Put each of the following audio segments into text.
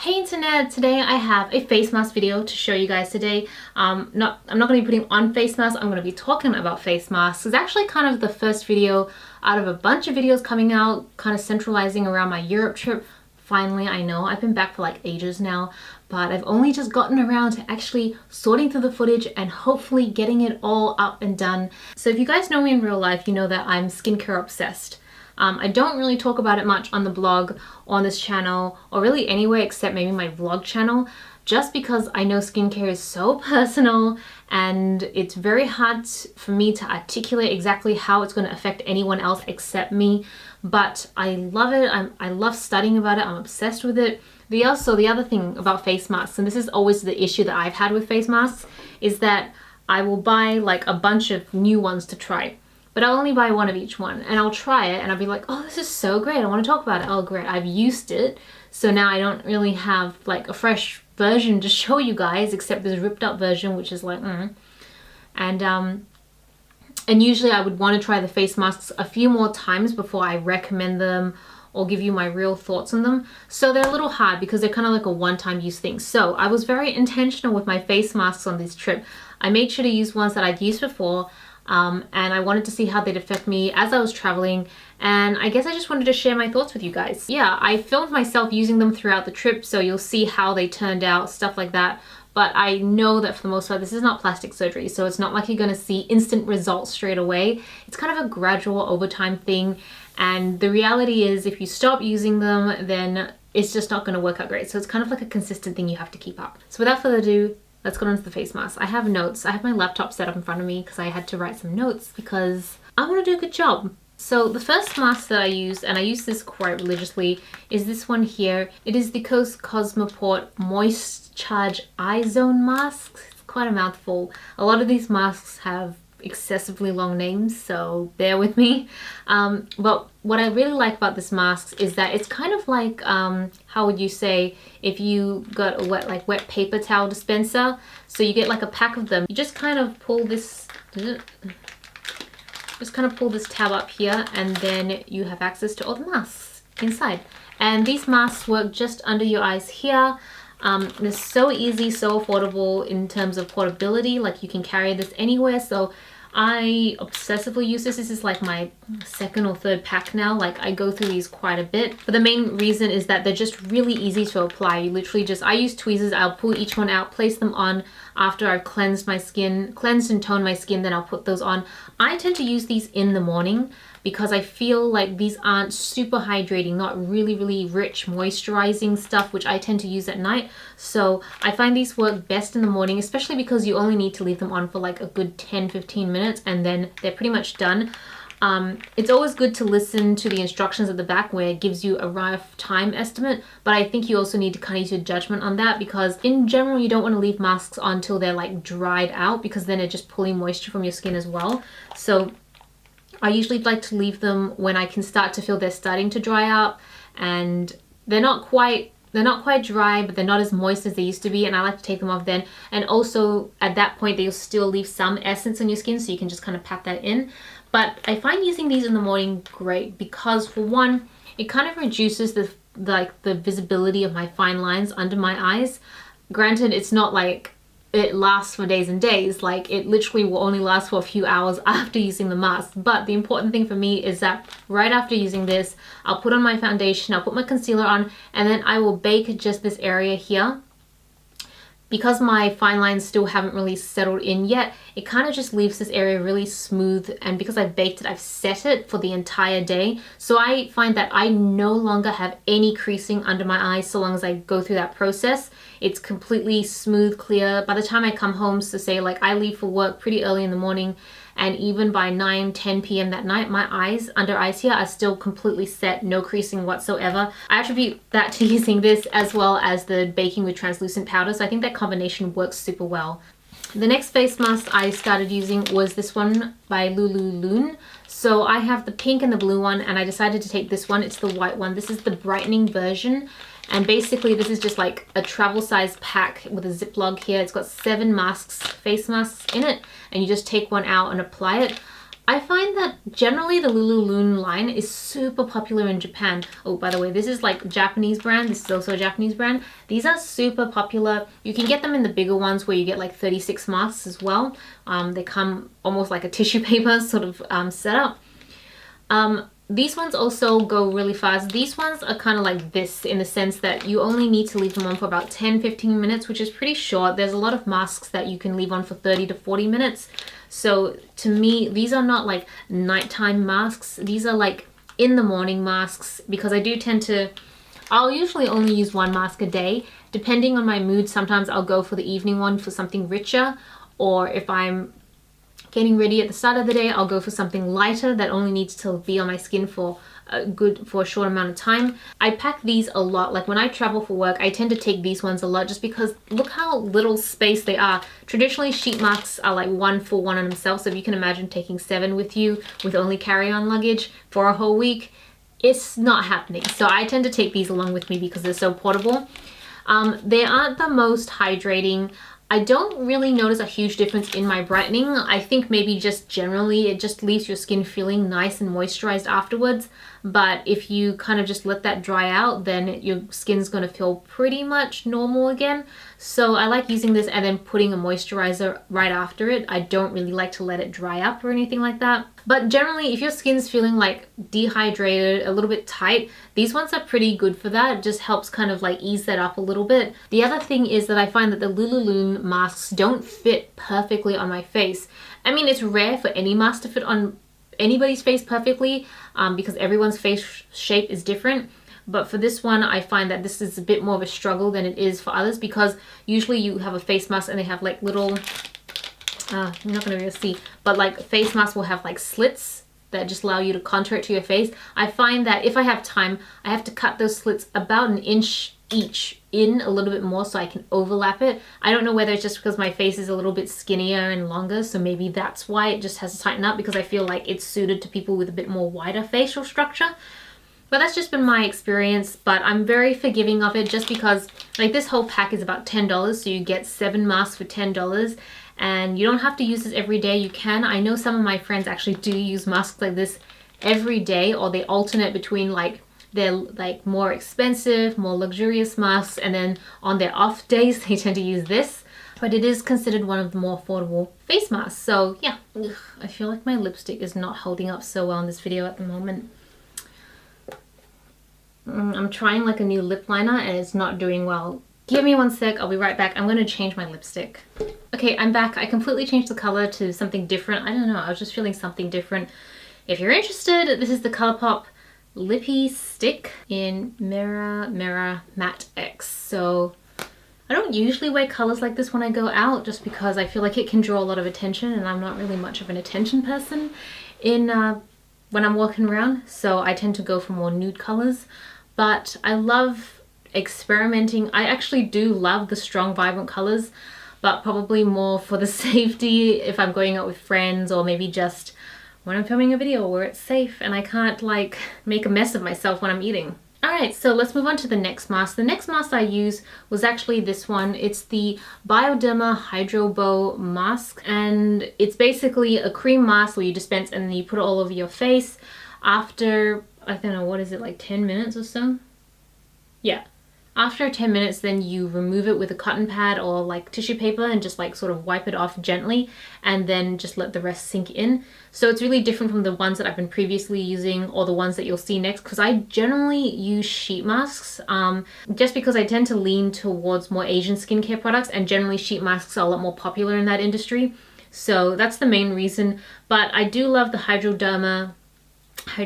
Hey internet, today I have a face mask video to show you guys today. I'm not going to be putting on face masks, I'm going to be talking about face masks. It's actually kind of the first video out of a bunch of videos coming out, kind of centralizing around my Europe trip. Finally, I know I've been back for like ages now, but I've only just gotten around to actually sorting through the footage and hopefully getting it all up and done. So if you guys know me in real life, you know that I'm skincare obsessed. I don't really talk about it much on the blog, on this channel, or really anywhere except maybe my vlog channel, just because I know skincare is so personal and it's very hard for me to articulate exactly how it's going to affect anyone else except me. But I love it. I love studying about it. I'm obsessed with it. The other thing about face masks, and this is always the issue that I've had with face masks, is that I will buy like a bunch of new ones to try. But I'll only buy one of each one and I'll try it and I'll be like, oh, this is so great, I want to talk about it. Oh great, I've used it, so now I don't really have like a fresh version to show you guys except this ripped up version, which is like and usually I would want to try the face masks a few more times before I recommend them or give you my real thoughts on them. So they're a little hard because they're kind of like a one-time use thing. So I was very intentional with my face masks on this trip. I made sure to use ones that I'd used before. And I wanted to see how they'd affect me as I was traveling, and I guess I just wanted to share my thoughts with you guys. Yeah, I filmed myself using them throughout the trip, so you'll see how they turned out, stuff like that. But I know that for the most part this is not plastic surgery, so it's not like you're going to see instant results straight away. It's kind of a gradual over time thing, and the reality is if you stop using them then it's just not going to work out great. So it's kind of like a consistent thing you have to keep up. So without further ado, let's go on to the face mask. I have notes. I have my laptop set up in front of me because I had to write some notes because I want to do a good job. So the first mask that I used, and I use this quite religiously, is this one here. It is the KOSE Cosmoport Moist Charge Eye Zone Mask. It's quite a mouthful. A lot of these masks have excessively long names, so bear with me. But what I really like about this mask is that it's kind of like how would you say if you got a wet paper towel dispenser. So you get like a pack of them, you just kind of pull this tab up here and then you have access to all the masks inside. And these masks work just under your eyes here. They're so easy, so affordable in terms of portability. Like you can carry this anywhere. So I obsessively use this. This is like my second or third pack now. Like I go through these quite a bit. But the main reason is that they're just really easy to apply. You literally just, I use tweezers. I'll pull each one out, place them on after I've cleansed and toned my skin, then I'll put those on. I tend to use these in the morning because I feel like these aren't super hydrating, not really rich moisturizing stuff, which I tend to use at night. So I find these work best in the morning, especially because you only need to leave them on for like a good 10-15 minutes and then they're pretty much done. It's always good to listen to the instructions at the back where it gives you a rough time estimate, but I think you also need to kind of use your judgment on that because in general you don't want to leave masks on until they're like dried out because then they're just pulling moisture from your skin as well. So I usually like to leave them when I can start to feel they're starting to dry out and they're not quite dry, but they're not as moist as they used to be, and I like to take them off then. And also at that point they'll still leave some essence on your skin, so you can just kind of pat that in. But I find using these in the morning great because for one, it kind of reduces the visibility of my fine lines under my eyes. Granted, it's not like it lasts for days and days, like it literally will only last for a few hours after using the mask. But the important thing for me is that right after using this, I'll put on my foundation, I'll put my concealer on, and then I will bake just this area here. Because my fine lines still haven't really settled in yet, it kind of just leaves this area really smooth, and because I've baked it, I've set it for the entire day. So I find that I no longer have any creasing under my eyes so long as I go through that process. It's completely smooth, clear. By the time I come home, so say like I leave for work pretty early in the morning, and even by 9-10 p.m. that night, my under eyes here are still completely set, no creasing whatsoever. I attribute that to using this as well as the baking with translucent powder, so I think that combination works super well. The next face mask I started using was this one by Lululoon. So I have the pink and the blue one, and I decided to take this one. It's the white one. This is the brightening version. And basically this is just like a travel size pack with a Ziploc here. It's got 7 masks, face masks in it, and you just take one out and apply it. I find that generally the Lululemon line is super popular in Japan. Oh, by the way, this is like a Japanese brand. This is also a Japanese brand. These are super popular. You can get them in the bigger ones where you get like 36 masks as well. They come almost like a tissue paper sort of setup. These ones also go really fast. These ones are kind of like this in the sense that you only need to leave them on for about 10-15 minutes, which is pretty short. There's a lot of masks that you can leave on for 30 to 40 minutes. So to me, these are not like nighttime masks. These are like in the morning masks, because I do tend to, I'll usually only use one mask a day. Depending on my mood, sometimes I'll go for the evening one for something richer, or if I'm getting ready at the start of the day, I'll go for something lighter that only needs to be on my skin for a short amount of time. I pack these a lot. Like when I travel for work, I tend to take these ones a lot just because look how little space they are. Traditionally, sheet masks are like one full one on themselves. So if you can imagine taking 7 with you with only carry-on luggage for a whole week, it's not happening. So I tend to take these along with me because they're so portable. They aren't the most hydrating. I don't really notice a huge difference in my brightening. I think maybe just generally it just leaves your skin feeling nice and moisturized afterwards. But if you kind of just let that dry out, then your skin's going to feel pretty much normal again. So I like using this and then putting a moisturizer right after it. I don't really like to let it dry up or anything like that. But generally, if your skin's feeling like dehydrated, a little bit tight, these ones are pretty good for that. It just helps kind of like ease that up a little bit. The other thing is that I find that the Lululemon masks don't fit perfectly on my face. I mean, it's rare for any mask to fit on anybody's face perfectly because everyone's face shape is different. But for this one, I find that this is a bit more of a struggle than it is for others, because usually you have a face mask and they have like little, you're not going to be able to see, but like face masks will have like slits that just allow you to contour it to your face. I find that if I have time, I have to cut those slits about 1 inch each in a little bit more so I can overlap it. I don't know whether it's just because my face is a little bit skinnier and longer, so maybe that's why it just has to tighten up, because I feel like it's suited to people with a bit more wider facial structure. But that's just been my experience, but I'm very forgiving of it just because like this whole pack is about $10, so you get 7 masks for $10. And you don't have to use this every day. You can. I know some of my friends actually do use masks like this every day, or they alternate between like their like more expensive, more luxurious masks, and then on their off days they tend to use this. But it is considered one of the more affordable face masks. So yeah, I feel like my lipstick is not holding up so well in this video at the moment. I'm trying like a new lip liner and it's not doing well. Give me 1 sec, I'll be right back. I'm going to change my lipstick. Okay, I'm back. I completely changed the color to something different. I don't know, I was just feeling something different. If you're interested, this is the ColourPop Lippy Stick in Mirror Matte X. So I don't usually wear colors like this when I go out just because I feel like it can draw a lot of attention, and I'm not really much of an attention person when I'm walking around. So I tend to go for more nude colors. But I love experimenting. I actually do love the strong, vibrant colors, but probably more for the safety if I'm going out with friends, or maybe just when I'm filming a video where it's safe and I can't like make a mess of myself when I'm eating. Alright, so let's move on to the next mask. The next mask I used was actually this one. It's the Bioderma Hydro Bow Mask, and it's basically a cream mask where you dispense and then you put it all over your face. After, I don't know, what is it, like 10 minutes or so? Yeah. After 10 minutes, then you remove it with a cotton pad or like tissue paper and just like sort of wipe it off gently, and then just let the rest sink in. So it's really different from the ones that I've been previously using or the ones that you'll see next, because I generally use sheet masks just because I tend to lean towards more Asian skincare products, and generally sheet masks are a lot more popular in that industry. So that's the main reason. But I do love the I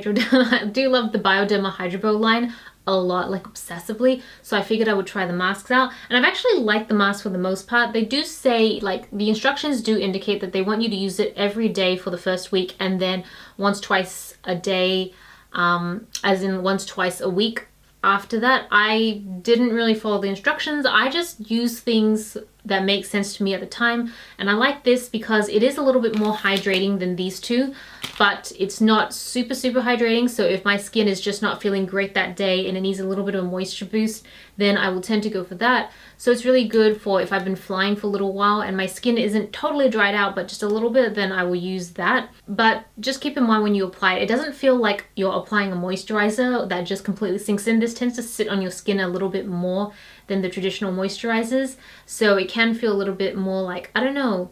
do love the Bioderma Hydro Bow line a lot, like obsessively, so I figured I would try the masks out, and I've actually liked the mask for the most part. They do say, like, the instructions do indicate that they want you to use it every day for the first week, and then once, twice a day, as in once, twice a week after that. I didn't really follow the instructions. I just use things that makes sense to me at the time. And I like this because it is a little bit more hydrating than these two, but it's not super hydrating. So if my skin is just not feeling great that day and it needs a little bit of a moisture boost, then I will tend to go for that. So it's really good for if I've been flying for a little while and my skin isn't totally dried out but just a little bit, then I will use that. But just keep in mind when you apply it, it doesn't feel like you're applying a moisturizer that just completely sinks in. This tends to sit on your skin a little bit more than the traditional moisturizers, so it can feel a little bit more like, I don't know,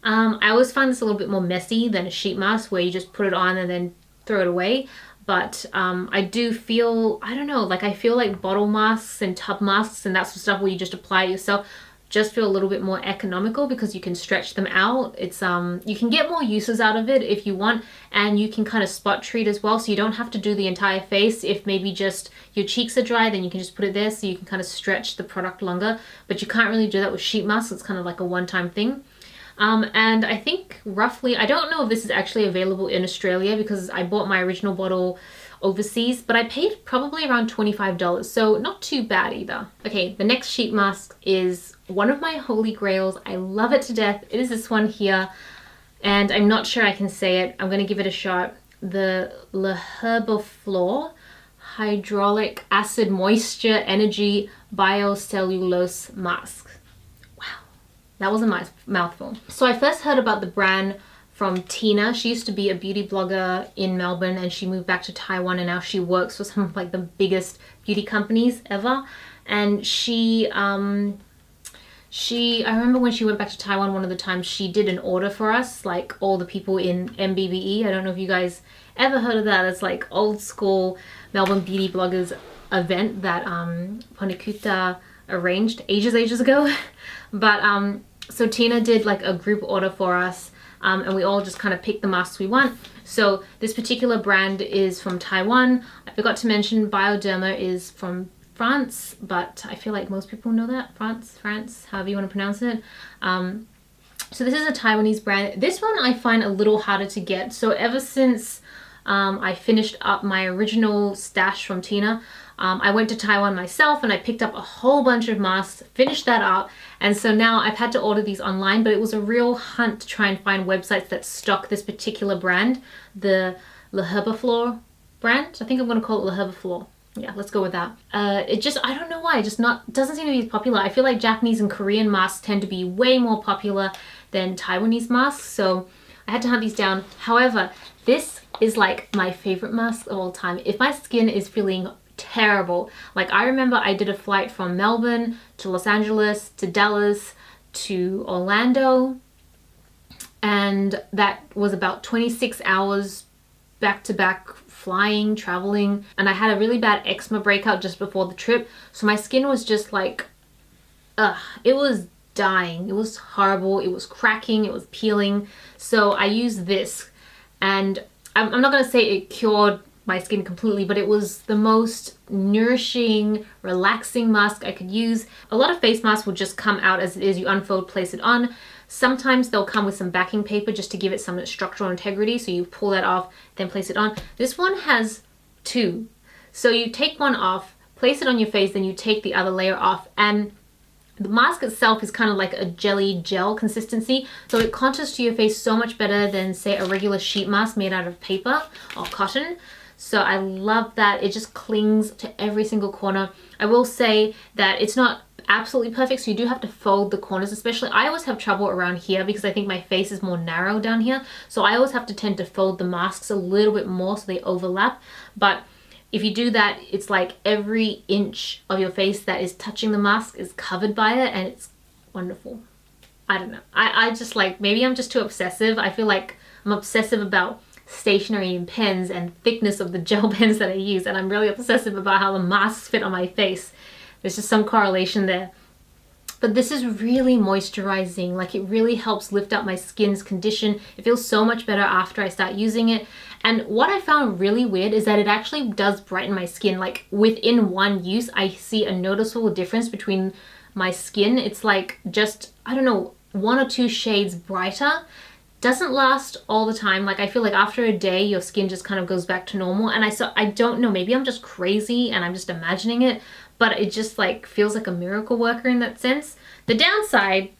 I always find this a little bit more messy than a sheet mask where you just put it on and then throw it away. But I do feel, I don't know, like I feel like bottle masks and tub masks and that sort of stuff where you just apply it yourself just feel a little bit more economical because you can stretch them out. It's you can get more uses out of it if you want, and you can kind of spot treat as well, so you don't have to do the entire face. If maybe just your cheeks are dry, then you can just put it there so you can kind of stretch the product longer, but you can't really do that with sheet masks. It's kind of like a one-time thing. And I think roughly, I don't know if this is actually available in Australia because I bought my original bottle overseas, but I paid probably around $25, so not too bad either. Okay, the next sheet mask is one of my holy grails. I love it to death. It is this one here, and I'm not sure I can say it. I'm gonna give it a shot. The Namerakahonpo Hyaluronic Acid Moisture Energy Biocellulose Mask. Wow, that was a mouthful. So I first heard about the brand from Tina. She used to be a beauty blogger in Melbourne and she moved back to Taiwan, and now she works for some of like the biggest beauty companies ever. And I remember when she went back to Taiwan, one of the times she did an order for us, like all the people in MBBE. I don't know if you guys ever heard of that. It's like old school Melbourne beauty bloggers event that Ponikuta arranged ages ago. But so Tina did like a group order for us. And we all just kind of pick the masks we want. So this particular brand is from Taiwan. I forgot to mention Bioderma is from France, but I feel like most people know that. France, however you want to pronounce it. So this is a Taiwanese brand. This one I find a little harder to get. So ever since I finished up my original stash from Tina, I went to Taiwan myself and I picked up a whole bunch of masks, finished that up, and so now I've had to order these online, but it was a real hunt to try and find websites that stock this particular brand, the Namerakahonpo brand. I think I'm going to call it Namerakahonpo. Yeah, let's go with that. It just, I don't know why, it just doesn't seem to be popular. I feel like Japanese and Korean masks tend to be way more popular than Taiwanese masks, so I had to hunt these down. However, this is like my favorite mask of all time. If my skin is feeling terrible, like I remember I did a flight from Melbourne to Los Angeles to Dallas to Orlando, and that was about 26 hours back to back flying, traveling, and I had a really bad eczema breakout just before the trip, so my skin was just like, it was dying. It was horrible. It was cracking, it was peeling. So I used this, and I'm not going to say it cured my skin completely, but it was the most nourishing, relaxing mask I could use. A lot of face masks will just come out as it is. You unfold, place it on. Sometimes they'll come with some backing paper just to give it some structural integrity, so you pull that off, then place it on. This one has two. So you take one off, place it on your face, then you take the other layer off, and the mask itself is kind of like a jelly gel consistency, so it contours to your face so much better than, say, a regular sheet mask made out of paper or cotton. So I love that. It just clings to every single corner. I will say that it's not absolutely perfect, so you do have to fold the corners, especially I always have trouble around here because I think my face is more narrow down here, so I always have to tend to fold the masks a little bit more so they overlap. But if you do that, it's like every inch of your face that is touching the mask is covered by it, and it's wonderful. I don't know, I just like, maybe I'm just too obsessive. I feel like I'm obsessive about stationery and pens and thickness of the gel pens that I use, and I'm really obsessive about how the masks fit on my face. There's just some correlation there. But this is really moisturizing. Like, it really helps lift up my skin's condition. It feels so much better after I start using it. And what I found really weird is that it actually does brighten my skin. Like, within one use, I see a noticeable difference between my skin. It's like just, I don't know, 1 or 2 shades brighter. Doesn't last all the time. Like, I feel like after a day your skin just kind of goes back to normal, and I don't know, maybe I'm just crazy and I'm just imagining it, but it just like feels like a miracle worker in that sense. The downside,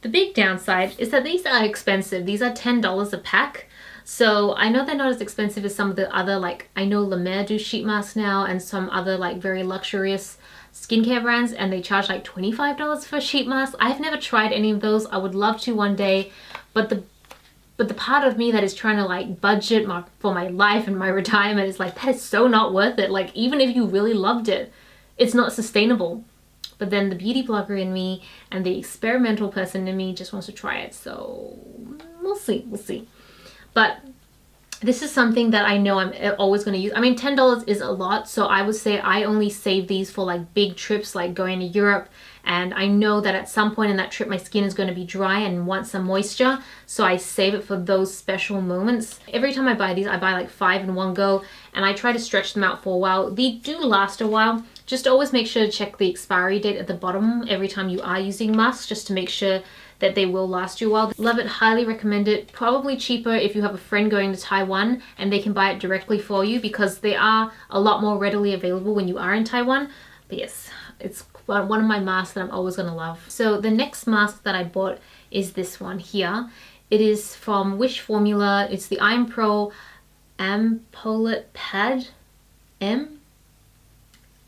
the big downside, is that these are expensive. These are $10 a pack. So I know they're not as expensive as some of the other, like I know La Mer do sheet masks now and some other like very luxurious skincare brands, and they charge like $25 for a sheet mask. I've never tried any of those. I would love to one day, but the part of me that is trying to like budget for my life and my retirement is like, that is so not worth it. Like even if you really loved it, it's not sustainable. But then the beauty blogger in me and the experimental person in me just wants to try it. So we'll see, we'll see. But this is something that I know I'm always going to use. I mean, $10 is a lot, so I would say I only save these for like big trips, like going to Europe. And I know that at some point in that trip, my skin is going to be dry and want some moisture. So I save it for those special moments. Every time I buy these, I buy like 5 in one go, and I try to stretch them out for a while. They do last a while. Just always make sure to check the expiry date at the bottom every time you are using masks, just to make sure that they will last you a while. Love it, highly recommend it. Probably cheaper if you have a friend going to Taiwan and they can buy it directly for you, because they are a lot more readily available when you are in Taiwan. But yes, it's one of my masks that I'm always gonna love. So the next mask that I bought is this one here. It is from Wish Formula. It's the I'm Pro Ampoule Pad.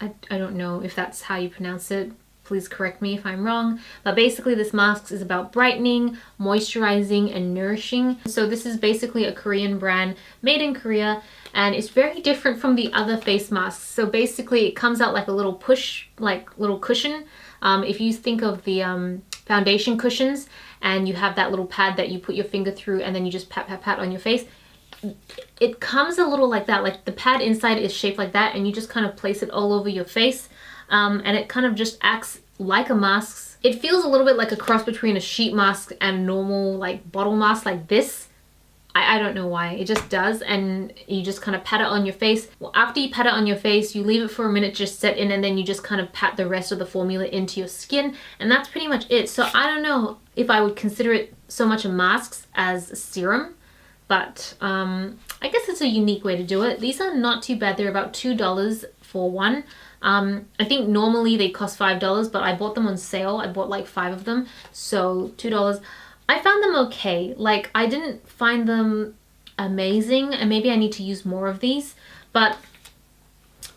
I don't know if that's how you pronounce it. Please correct me if I'm wrong. But basically this mask is about brightening, moisturizing, and nourishing. So this is basically a Korean brand made in Korea, and it's very different from the other face masks. So basically it comes out like a little push, like little cushion. If you think of the foundation cushions, and you have that little pad that you put your finger through and then you just pat, pat, pat on your face. It comes a little like that, like the pad inside is shaped like that, and you just kind of place it all over your face. And it kind of just acts like a mask. It feels a little bit like a cross between a sheet mask and normal like bottle mask like this. I don't know why, it just does. And you just kind of pat it on your face. Well, after you pat it on your face, you leave it for a minute, just set in, and then you just kind of pat the rest of the formula into your skin, and that's pretty much it. So I don't know if I would consider it so much a mask as a serum, but I guess it's a unique way to do it. These are not too bad. They're about $2 for one. I think normally they cost $5, but I bought them on sale. I bought like 5 of them, so $2. I found them okay. Like, I didn't find them amazing, and maybe I need to use more of these, but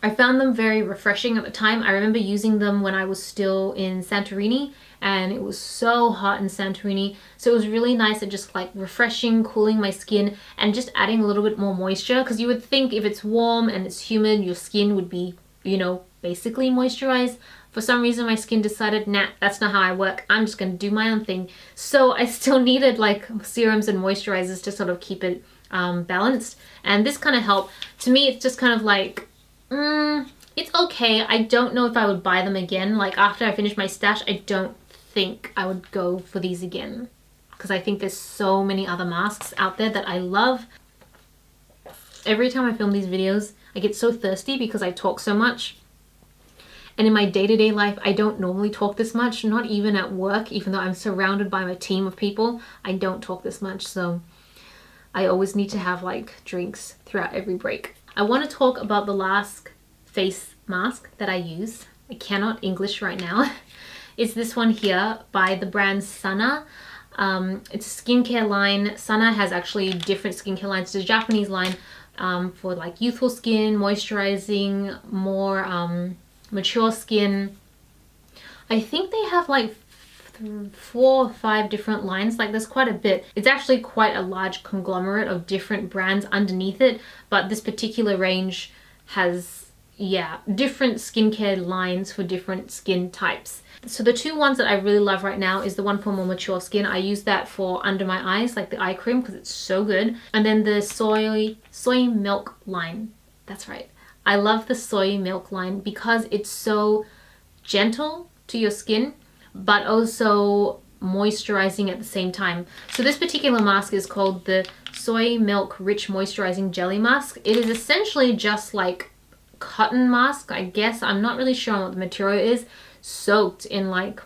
I found them very refreshing at the time. I remember using them when I was still in Santorini, and it was so hot in Santorini, so it was really nice at just like refreshing, cooling my skin, and just adding a little bit more moisture, because you would think if it's warm and it's humid, your skin would be, you know, basically moisturized. For some reason my skin decided, nah, that's not how I work. I'm just gonna do my own thing. So I still needed like serums and moisturizers to sort of keep it balanced, and this kind of helped. To me, it's just kind of like, it's okay. I don't know if I would buy them again. Like after I finish my stash, I don't think I would go for these again, because I think there's so many other masks out there that I love. Every time I film these videos, I get so thirsty because I talk so much. And in my day-to-day life, I don't normally talk this much, not even at work, even though I'm surrounded by my team of people, I don't talk this much. So I always need to have like drinks throughout every break. I want to talk about the last face mask that I use. I cannot English right now. It's this one here by the brand Sana. It's a skincare line. Sana has actually different skincare lines. It's a Japanese line for like youthful skin, moisturizing, more mature skin. I think they have like 4 or 5 different lines. Like there's quite a bit. It's actually quite a large conglomerate of different brands underneath it, but this particular range has, yeah, different skincare lines for different skin types. So the 2 ones that I really love right now is the one for more mature skin. I use that for under my eyes, like the eye cream, because it's so good. And then the soy milk line. That's right. I love the soy milk line because it's so gentle to your skin, but also moisturizing at the same time. So this particular mask is called the Soy Milk Rich Moisturizing Jelly Mask. It is essentially just like cotton mask, I guess. I'm not really sure what the material is, soaked in like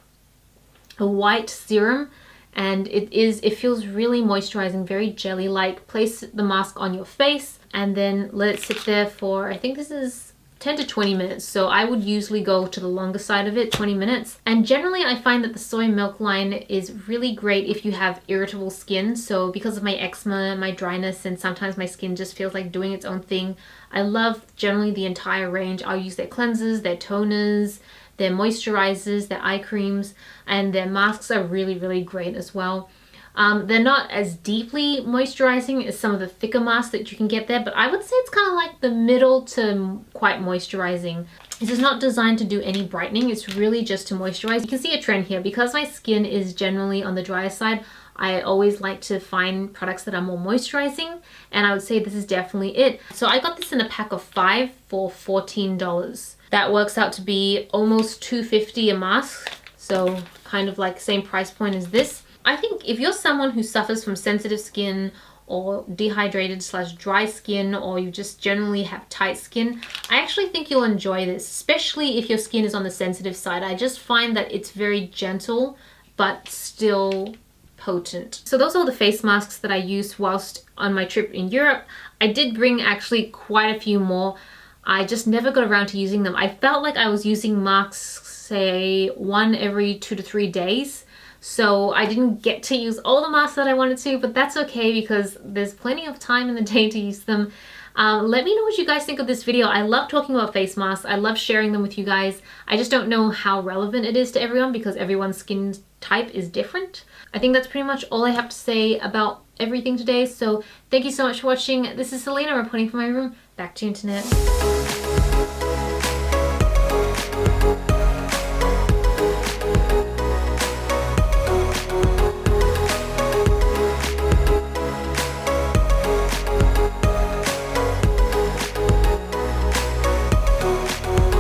a white serum, and it feels really moisturizing, very jelly-like. Place the mask on your face and then let it sit there for, I think this is 10 to 20 minutes. So I would usually go to the longer side of it, 20 minutes. And generally I find that the soy milk line is really great if you have irritable skin. So because of my eczema, my dryness, and sometimes my skin just feels like doing its own thing, I love generally the entire range. I'll use their cleansers, their toners, their moisturizers, their eye creams, and their masks are really, really great as well. They're not as deeply moisturizing as some of the thicker masks that you can get there, but I would say it's kind of like the middle to quite moisturizing. This is not designed to do any brightening, it's really just to moisturize. You can see a trend here. Because my skin is generally on the drier side, I always like to find products that are more moisturizing, and I would say this is definitely it. So I got this in a pack of 5 for $14. That works out to be almost $2.50 a mask, so kind of like same price point as this. I think if you're someone who suffers from sensitive skin or dehydrated/dry skin, or you just generally have tight skin, I actually think you'll enjoy this, especially if your skin is on the sensitive side. I just find that it's very gentle but still potent. So those are the face masks that I used whilst on my trip in Europe. I did bring actually quite a few more. I just never got around to using them. I felt like I was using masks, say, one every 2 to 3 days. So I didn't get to use all the masks that I wanted to, but that's okay because there's plenty of time in the day to use them. Let me know what you guys think of this video. I love talking about face masks. I love sharing them with you guys. I just don't know how relevant it is to everyone because everyone's skin type is different. I think that's pretty much all I have to say about everything today. So thank you so much for watching. This is Celina reporting from my room. Back to you, internet.